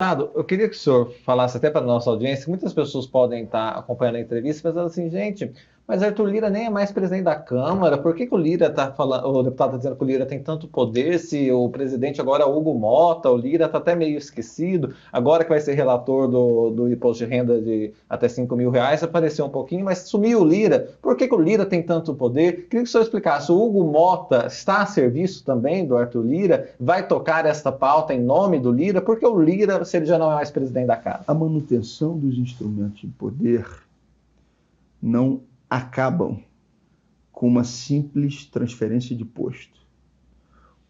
Eu queria que o senhor falasse até para a nossa audiência, que muitas pessoas podem estar acompanhando a entrevista pensando assim, gente, mas Arthur Lira nem é mais presidente da Câmara, por que que o Lira está falando, o deputado está dizendo que o Lira tem tanto poder, se o presidente agora é Hugo Mota, o Lira está até meio esquecido, agora que vai ser relator do imposto de renda de até R$ 5.000, apareceu um pouquinho, mas sumiu o Lira, por que que o Lira tem tanto poder? Queria que o senhor explicasse, o Hugo Mota está a serviço também do Arthur Lira, vai tocar esta pauta em nome do Lira, porque o Lira, se ele já não é mais presidente da casa? A manutenção dos instrumentos de poder não acabam com uma simples transferência de posto.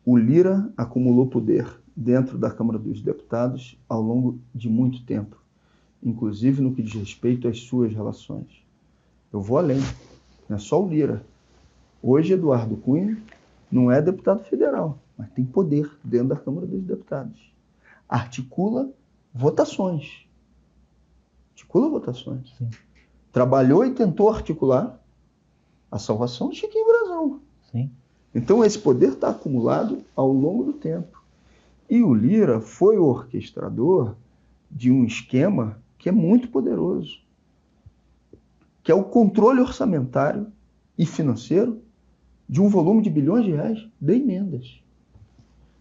O Lira acumulou poder dentro da Câmara dos Deputados ao longo de muito tempo, inclusive no que diz respeito às suas relações. Eu vou além, não é só o Lira. Hoje, Eduardo Cunha não é deputado federal, mas tem poder dentro da Câmara dos Deputados. Articula votações. Sim. Trabalhou e tentou articular a salvação do Chiquinho Brazão. Sim. Então, esse poder está acumulado ao longo do tempo. E o Lira foi o orquestrador de um esquema que é muito poderoso, que é o controle orçamentário e financeiro de um volume de bilhões de reais de emendas.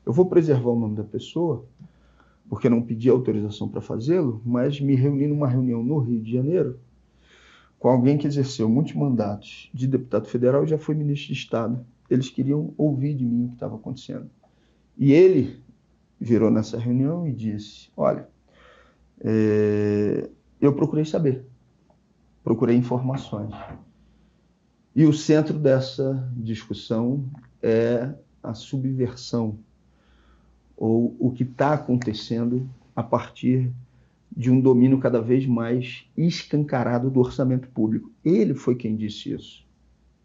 Eu vou preservar o nome da pessoa, porque não pedi autorização para fazê-lo, mas me reuni numa reunião no Rio de Janeiro com alguém que exerceu muitos mandatos de deputado federal e já foi ministro de Estado. Eles queriam ouvir de mim o que estava acontecendo. E ele virou nessa reunião e disse, olha, eu procurei saber, procurei informações. E o centro dessa discussão é a subversão, ou o que está acontecendo a partir de um domínio cada vez mais escancarado do orçamento público. Ele foi quem disse isso.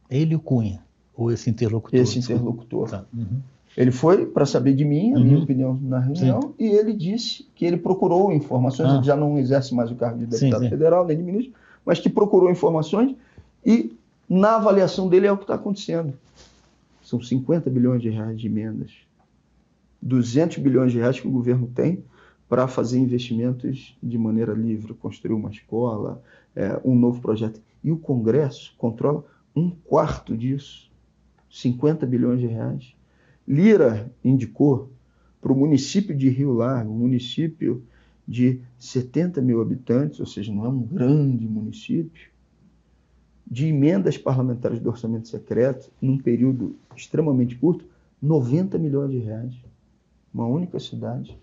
Ele e o Cunha, ou esse interlocutor? Esse interlocutor. Tá. Uhum. Ele foi para saber de mim, a minha opinião na reunião, sim, e ele disse que ele procurou informações, ele já não exerce mais o cargo de deputado federal, nem de ministro, mas que procurou informações e, na avaliação dele, é o que está acontecendo. São 50 bilhões de reais de emendas. 200 bilhões de reais que o governo tem para fazer investimentos de maneira livre, construir uma escola, um novo projeto. E o Congresso controla 1/4 disso, 50 bilhões de reais. Lira indicou para o município de Rio Largo, um município de 70 mil habitantes, ou seja, não é um grande município, de emendas parlamentares do orçamento secreto, num período extremamente curto, 90 milhões de reais. Uma única cidade.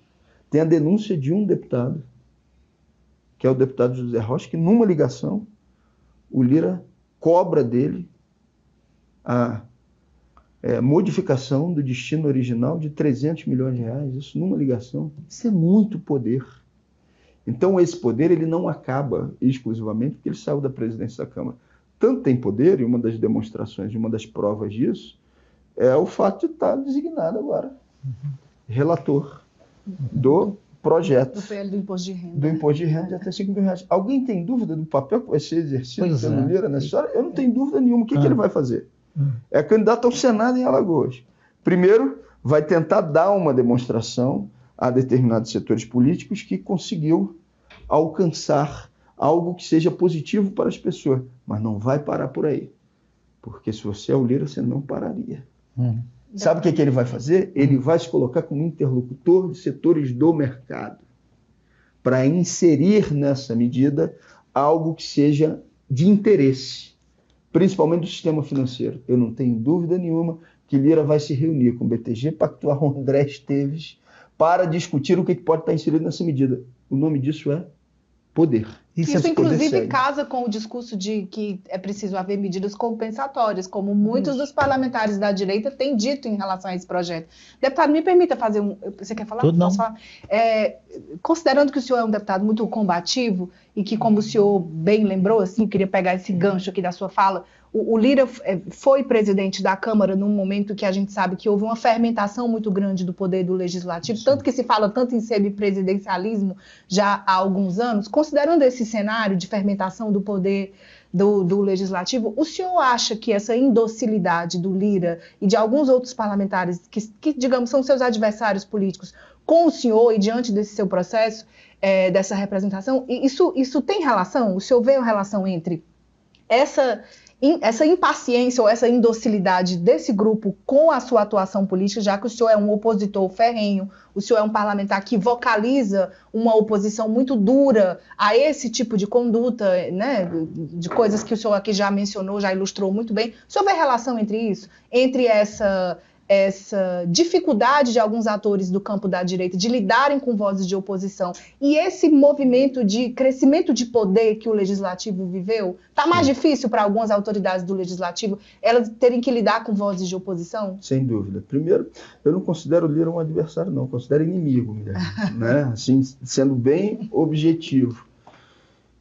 Tem a denúncia de um deputado, que é o deputado José Rocha, que numa ligação, o Lira cobra dele a modificação do destino original de 300 milhões de reais. Isso numa ligação. Isso é muito poder. Então, esse poder ele não acaba exclusivamente porque ele saiu da presidência da Câmara. Tanto tem poder, e uma das demonstrações, uma das provas disso, é o fato de estar designado agora relator do projeto. Do PL do imposto de renda. Do imposto de renda de até R$5.000. Alguém tem dúvida do papel que vai ser exercido pelo Lira nessa história? Eu não tenho dúvida nenhuma. O que ele vai fazer? É candidato ao Senado em Alagoas. Primeiro, vai tentar dar uma demonstração a determinados setores políticos que conseguiu alcançar algo que seja positivo para as pessoas. Mas não vai parar por aí. Porque se você é o Lira, você não pararia. Sabe o que ele vai fazer? Ele vai se colocar como interlocutor de setores do mercado para inserir nessa medida algo que seja de interesse, principalmente do sistema financeiro. Eu não tenho dúvida nenhuma que Lira vai se reunir com o BTG Pactual, com André Esteves, para discutir o que pode estar inserido nessa medida. O nome disso é poder. Isso inclusive, casa com o discurso de que é preciso haver medidas compensatórias, como muitos dos parlamentares da direita têm dito em relação a esse projeto. Deputado, me permita fazer um... Você quer falar? Tudo não. Considerando que o senhor é um deputado muito combativo e que, como o senhor bem lembrou, assim, eu queria pegar esse gancho aqui da sua fala, o Lira foi presidente da Câmara num momento que a gente sabe que houve uma fermentação muito grande do poder do Legislativo, tanto que se fala tanto em semipresidencialismo já há alguns anos. Considerando esse cenário de fermentação do poder do Legislativo, o senhor acha que essa indocilidade do Lira e de alguns outros parlamentares que digamos, são seus adversários políticos, com o senhor e diante desse seu processo, dessa representação, isso tem relação? O senhor vê a relação entre essa impaciência ou essa indocilidade desse grupo com a sua atuação política, já que o senhor é um opositor ferrenho, o senhor é um parlamentar que vocaliza uma oposição muito dura a esse tipo de conduta, né, de coisas que o senhor aqui já mencionou, já ilustrou muito bem. O senhor vê relação entre isso? Entre essa dificuldade de alguns atores do campo da direita de lidarem com vozes de oposição e esse movimento de crescimento de poder que o legislativo viveu? Está mais difícil para algumas autoridades do legislativo elas terem que lidar com vozes de oposição? Sem dúvida. Primeiro, eu não considero o Lira um adversário, não. Eu considero inimigo mesmo, né? Assim, sendo bem objetivo.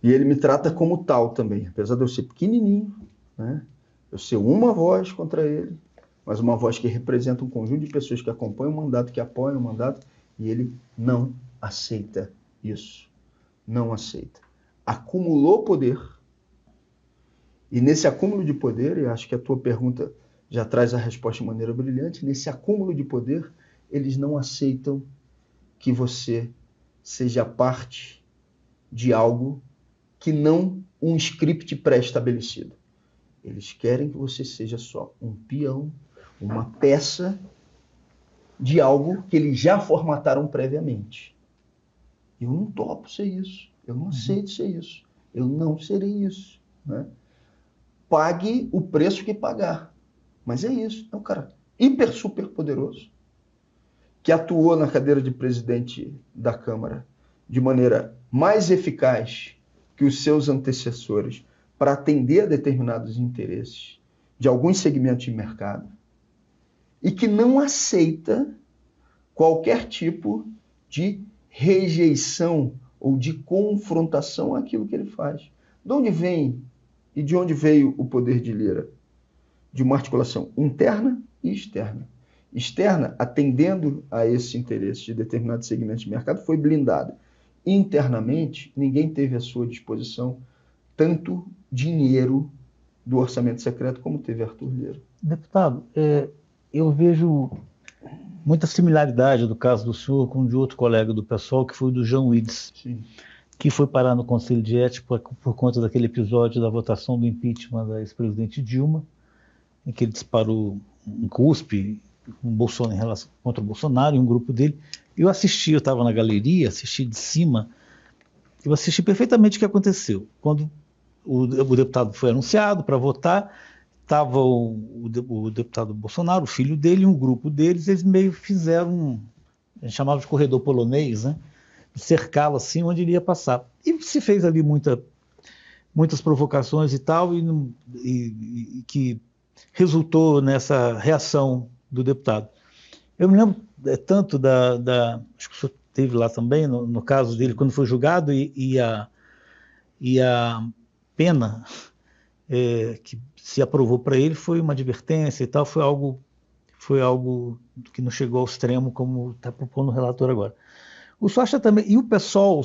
E ele me trata como tal também, apesar de eu ser pequenininho, né? Eu ser uma voz contra ele, mas uma voz que representa um conjunto de pessoas que acompanham o mandato, que apoiam o mandato, e ele não aceita isso. Não aceita. Acumulou poder, e nesse acúmulo de poder, e acho que a tua pergunta já traz a resposta de maneira brilhante, nesse acúmulo de poder, eles não aceitam que você seja parte de algo que não um script pré-estabelecido. Eles querem que você seja só um peão, uma peça de algo que eles já formataram previamente. Eu não topo ser isso. Eu não aceito ser isso. Eu não serei isso. Né? Pague o preço que pagar. Mas é isso. É um cara hiper, super poderoso que atuou na cadeira de presidente da Câmara de maneira mais eficaz que os seus antecessores para atender a determinados interesses de alguns segmentos de mercado, e que não aceita qualquer tipo de rejeição ou de confrontação àquilo que ele faz. De onde vem e de onde veio o poder de Lira? De uma articulação interna e externa. Externa, atendendo a esse interesse de determinados segmentos de mercado, foi blindada. Internamente, ninguém teve à sua disposição tanto dinheiro do orçamento secreto como teve Arthur Lira. Deputado, eu vejo muita similaridade do caso do senhor com de outro colega do PSOL, que foi o do João Willis, que foi parar no Conselho de Ética por conta daquele episódio da votação do impeachment da ex-presidente Dilma, em que ele disparou um cuspe em relação contra o Bolsonaro e um grupo dele. Eu estava na galeria, assisti de cima, eu assisti perfeitamente o que aconteceu. Quando o deputado foi anunciado para votar, estava o deputado Bolsonaro, o filho dele e um grupo deles, eles meio fizeram, a gente chamava de corredor polonês, né? Cercá-lo assim onde ele ia passar. E se fez ali muitas provocações e tal, e que resultou nessa reação do deputado. Eu me lembro tanto acho que o senhor esteve lá também, no caso dele, quando foi julgado, e a pena que se aprovou para ele foi uma advertência e tal, foi algo que não chegou ao extremo, como está propondo o relator agora. O senhor acha também, e o PSOL,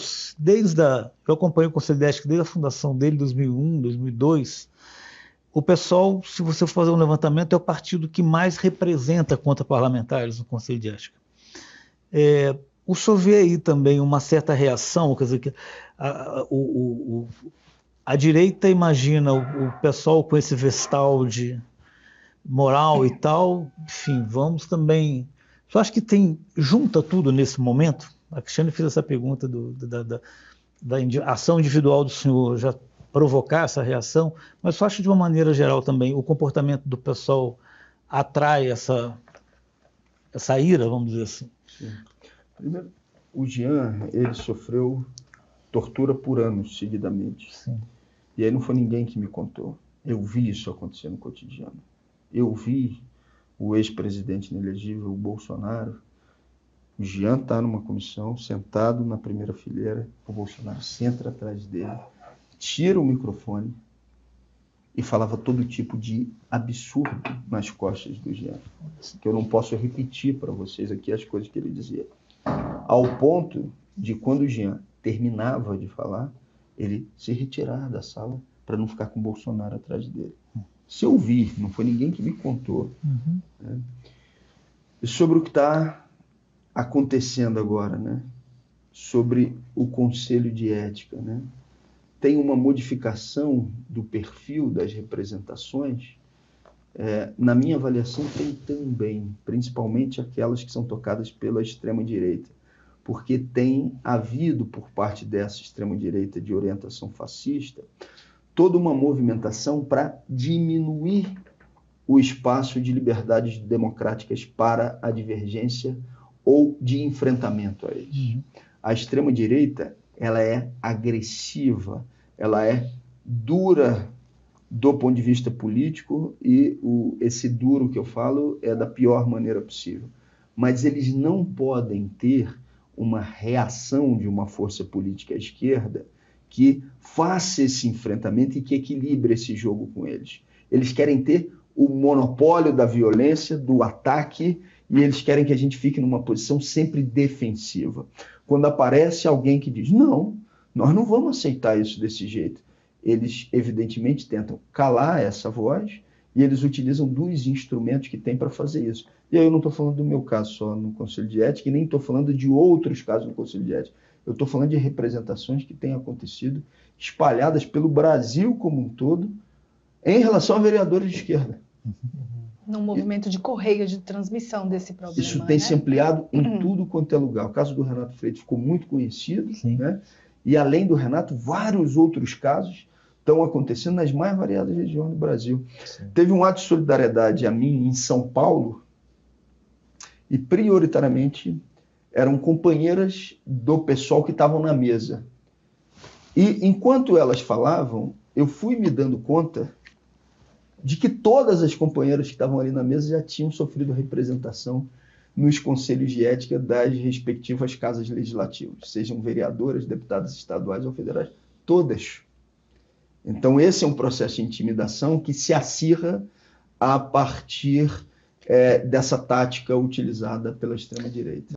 eu acompanho o Conselho de Ética desde a fundação dele, 2001, 2002, o PSOL, se você for fazer um levantamento, é o partido que mais representa contra parlamentares no Conselho de Ética. O senhor vê aí também uma certa reação, quer dizer, que a direita imagina o PSOL com esse vestal de moral e tal, enfim, vamos também... Eu acho que junta tudo nesse momento. A Cristiane fez essa pergunta da ação individual do senhor já provocar essa reação, mas eu acho de uma maneira geral também o comportamento do PSOL atrai essa ira, vamos dizer assim. Sim. Primeiro, o Jean, ele sofreu tortura por anos seguidamente. Sim. E aí não foi ninguém que me contou. Eu vi isso acontecer no cotidiano. Eu vi o ex-presidente inelegível, o Bolsonaro. O Jean está numa comissão, sentado na primeira fileira, o Bolsonaro senta atrás dele, tira o microfone e falava todo tipo de absurdo nas costas do Jean, que eu não posso repetir para vocês aqui as coisas que ele dizia. Ao ponto de, quando o Jean terminava de falar, ele se retirar da sala para não ficar com o Bolsonaro atrás dele. Se eu vi, não foi ninguém que me contou. Né? E sobre o que está acontecendo agora, né? Sobre o Conselho de Ética, né? Tem uma modificação do perfil das representações. Na minha avaliação, tem também, principalmente aquelas que são tocadas pela extrema-direita, porque tem havido, por parte dessa extrema-direita de orientação fascista, toda uma movimentação para diminuir o espaço de liberdades democráticas para a divergência ou de enfrentamento a eles. A extrema-direita, ela é agressiva, ela é dura do ponto de vista político, e esse duro que eu falo é da pior maneira possível. Mas eles não podem ter uma reação de uma força política à esquerda que faça esse enfrentamento e que equilibre esse jogo com eles. Eles querem ter o monopólio da violência, do ataque, e eles querem que a gente fique numa posição sempre defensiva. Quando aparece alguém que diz, não, nós não vamos aceitar isso desse jeito, eles evidentemente tentam calar essa voz, e eles utilizam dos instrumentos que têm para fazer isso. E aí eu não estou falando do meu caso só no Conselho de Ética, e nem estou falando de outros casos no Conselho de Ética. Eu estou falando de representações que têm acontecido, espalhadas pelo Brasil como um todo, em relação a vereadores de esquerda. Num movimento de correio de transmissão desse problema. Isso tem se ampliado em tudo quanto é lugar. O caso do Renato Freitas ficou muito conhecido, né? E além do Renato, vários outros casos estão acontecendo nas mais variadas regiões do Brasil. Sim. Teve um ato de solidariedade a mim em São Paulo, e prioritariamente eram companheiras do pessoal que estavam na mesa. E enquanto elas falavam, eu fui me dando conta de que todas as companheiras que estavam ali na mesa já tinham sofrido representação nos conselhos de ética das respectivas casas legislativas, sejam vereadoras, deputadas estaduais ou federais, todas. Então esse é um processo de intimidação que se acirra a partir dessa tática utilizada pela extrema-direita.